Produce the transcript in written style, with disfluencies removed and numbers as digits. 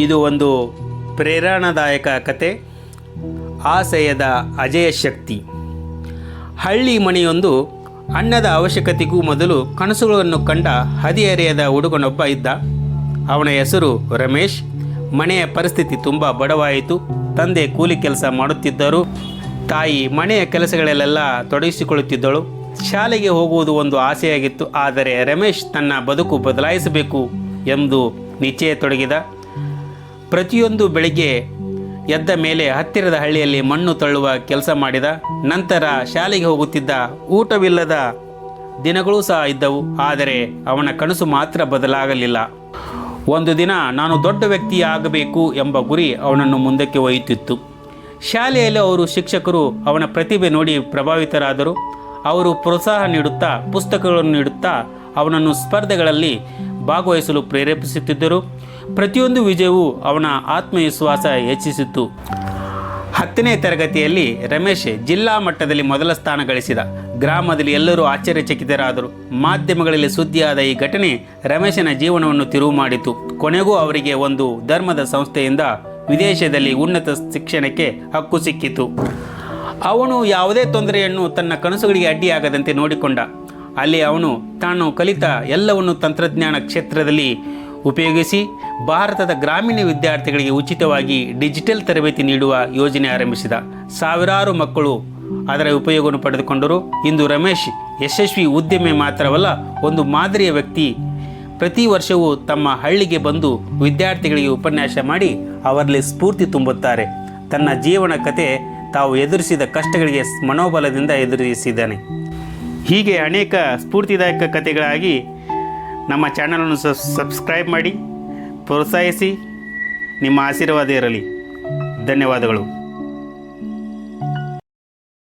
ಇದು ಒಂದು ಪ್ರೇರಣಾದಾಯಕ ಕತೆ. ಆಶಯದ ಅಜೇಯ ಶಕ್ತಿ. ಹಳ್ಳಿ ಮನೆಯೊಂದು ಅನ್ನದ ಅವಶ್ಯಕತೆಗೂ ಮೊದಲು ಕನಸುಗಳನ್ನು ಕಂಡ ಹದಿಹರೆಯದ ಹುಡುಗನೊಬ್ಬ ಇದ್ದ. ಅವನ ಹೆಸರು ರಮೇಶ್. ಮನೆಯ ಪರಿಸ್ಥಿತಿ ತುಂಬ ಬಡವಾಯಿತು. ತಂದೆ ಕೂಲಿ ಕೆಲಸ ಮಾಡುತ್ತಿದ್ದರು. ತಾಯಿ ಮನೆಯ ಕೆಲಸಗಳಲ್ಲೆಲ್ಲ ತೊಡಗಿಸಿಕೊಳ್ಳುತ್ತಿದ್ದಳು. ಶಾಲೆಗೆ ಹೋಗುವುದು ಒಂದು ಆಸೆಯಾಗಿತ್ತು. ಆದರೆ ರಮೇಶ್ ತನ್ನ ಬದುಕು ಬದಲಾಯಿಸಬೇಕು ಎಂದು ನಿಶ್ಚಯತೊಡಗಿದ. ಪ್ರತಿಯೊಂದು ಬೆಳಿಗ್ಗೆ ಎದ್ದ ಮೇಲೆ ಹತ್ತಿರದ ಹಳ್ಳಿಯಲ್ಲಿ ಮಣ್ಣು ತಳ್ಳುವ ಕೆಲಸ ಮಾಡಿದ. ನಂತರ ಶಾಲೆಗೆ ಹೋಗುತ್ತಿದ್ದ. ಊಟವಿಲ್ಲದ ದಿನಗಳೂ ಸಹ ಇದ್ದವು. ಆದರೆ ಅವನ ಕನಸು ಮಾತ್ರ ಬದಲಾಗಲಿಲ್ಲ. ಒಂದು ದಿನ ನಾನು ದೊಡ್ಡ ವ್ಯಕ್ತಿಯಾಗಬೇಕು ಎಂಬ ಗುರಿ ಅವನನ್ನು ಮುಂದಕ್ಕೆ ಒಯ್ಯುತ್ತಿತ್ತು. ಶಾಲೆಯಲ್ಲಿ ಅವರು ಶಿಕ್ಷಕರು ಅವನ ಪ್ರತಿಭೆ ನೋಡಿ ಪ್ರಭಾವಿತರಾದರು. ಅವರು ಪ್ರೋತ್ಸಾಹ ನೀಡುತ್ತಾ, ಪುಸ್ತಕಗಳನ್ನು ನೀಡುತ್ತಾ ಅವನನ್ನು ಸ್ಪರ್ಧೆಗಳಲ್ಲಿ ಭಾಗವಹಿಸಲು ಪ್ರೇರೇಪಿಸುತ್ತಿದ್ದರು. ಪ್ರತಿಯೊಂದು ವಿಜಯವೂ ಅವನ ಆತ್ಮವಿಶ್ವಾಸ ಹೆಚ್ಚಿಸಿತು. 10ನೇ ತರಗತಿಯಲ್ಲಿ ರಮೇಶ್ ಜಿಲ್ಲಾ ಮಟ್ಟದಲ್ಲಿ ಮೊದಲ ಸ್ಥಾನ ಗಳಿಸಿದ. ಗ್ರಾಮದಲ್ಲಿ ಎಲ್ಲರೂ ಆಶ್ಚರ್ಯಚಕಿತರಾದರು. ಮಾಧ್ಯಮಗಳಲ್ಲಿ ಸುದ್ದಿಯಾದ ಈ ಘಟನೆ ರಮೇಶನ ಜೀವನವನ್ನು ತಿರುವು ಮಾಡಿತು. ಕೊನೆಗೂ ಅವರಿಗೆ ಒಂದು ಧರ್ಮದ ಸಂಸ್ಥೆಯಿಂದ ವಿದೇಶದಲ್ಲಿ ಉನ್ನತ ಶಿಕ್ಷಣಕ್ಕೆ ಹಕ್ಕು ಸಿಕ್ಕಿತು. ಅವನು ಯಾವುದೇ ತೊಂದರೆಯನ್ನು ತನ್ನ ಕನಸುಗಳಿಗೆ ಅಡ್ಡಿಯಾಗದಂತೆ ನೋಡಿಕೊಂಡ. ಅಲ್ಲಿ ಅವನು ತಾನು ಕಲಿತ ಎಲ್ಲವನ್ನು ತಂತ್ರಜ್ಞಾನ ಕ್ಷೇತ್ರದಲ್ಲಿ ಉಪಯೋಗಿಸಿ ಭಾರತದ ಗ್ರಾಮೀಣ ವಿದ್ಯಾರ್ಥಿಗಳಿಗೆ ಉಚಿತವಾಗಿ ಡಿಜಿಟಲ್ ತರಬೇತಿ ನೀಡುವ ಯೋಜನೆ ಆರಂಭಿಸಿದ. ಸಾವಿರಾರು ಮಕ್ಕಳು ಅದರ ಉಪಯೋಗವನ್ನು ಪಡೆದುಕೊಂಡರು. ಇಂದು ರಮೇಶ್ ಯಶಸ್ವಿ ಉದ್ಯಮಿ ಮಾತ್ರವಲ್ಲ, ಒಂದು ಮಾದರಿಯ ವ್ಯಕ್ತಿ. ಪ್ರತಿ ವರ್ಷವೂ ತಮ್ಮ ಹಳ್ಳಿಗೆ ಬಂದು ವಿದ್ಯಾರ್ಥಿಗಳಿಗೆ ಉಪನ್ಯಾಸ ಮಾಡಿ ಅವರಲ್ಲಿ ಸ್ಫೂರ್ತಿ ತುಂಬುತ್ತಾರೆ. ತನ್ನ ಜೀವನ ಕತೆ ತಾವು ಎದುರಿಸಿದ ಕಷ್ಟಗಳಿಗೆ ಮನೋಬಲದಿಂದ ಎದುರಿಸಿದ್ದಾನೆ. ಹೀಗೆ ಅನೇಕ ಸ್ಫೂರ್ತಿದಾಯಕ ಕಥೆಗಳಾಗಿ ನಮ್ಮ ಚಾನಲನ್ನು ಸಬ್ಸ್ಕ್ರೈಬ್ ಮಾಡಿ, ಪ್ರೋತ್ಸಾಹಿಸಿ. ನಿಮ್ಮ ಆಶೀರ್ವಾದ ಇರಲಿ. ಧನ್ಯವಾದಗಳು.